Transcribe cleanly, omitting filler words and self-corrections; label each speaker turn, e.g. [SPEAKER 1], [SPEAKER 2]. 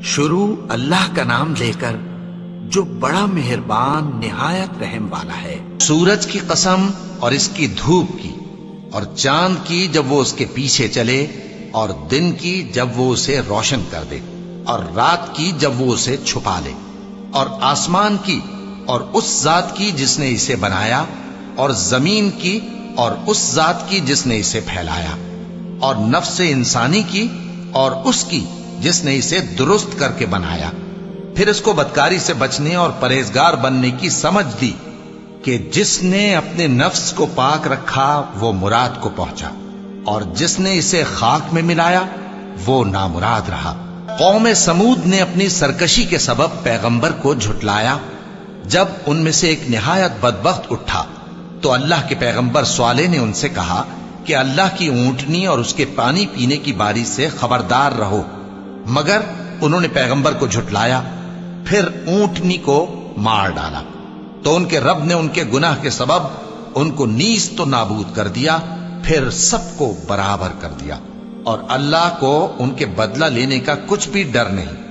[SPEAKER 1] شروع اللہ کا نام لے کر جو بڑا مہربان نہایت رحم والا ہے۔
[SPEAKER 2] سورج کی قسم اور اس کی دھوپ کی، اور چاند کی جب وہ اس کے پیچھے چلے، اور دن کی جب وہ اسے روشن کر دے، اور رات کی جب وہ اسے چھپا لے، اور آسمان کی اور اس ذات کی جس نے اسے بنایا، اور زمین کی اور اس ذات کی جس نے اسے پھیلایا، اور نفس انسانی کی اور اس کی جس نے اسے درست کر کے بنایا۔ پھر اس کو بدکاری سے بچنے اور پرہیزگار بننے کی سمجھ دی کہ جس نے اپنے نفس کو پاک رکھا وہ مراد کو پہنچا، اور جس نے اسے خاک میں ملایا وہ نامراد رہا۔ قوم سمود نے اپنی سرکشی کے سبب پیغمبر کو جھٹلایا۔ جب ان میں سے ایک نہایت بدبخت اٹھا تو اللہ کے پیغمبر صالح نے ان سے کہا کہ اللہ کی اونٹنی اور اس کے پانی پینے کی باری سے خبردار رہو، مگر انہوں نے پیغمبر کو جھٹلایا۔ پھر اونٹنی کو مار ڈالا تو ان کے رب نے ان کے گناہ کے سبب ان کو نیست و نابود کر دیا، پھر سب کو برابر کر دیا، اور اللہ کو ان کے بدلہ لینے کا کچھ بھی ڈر نہیں۔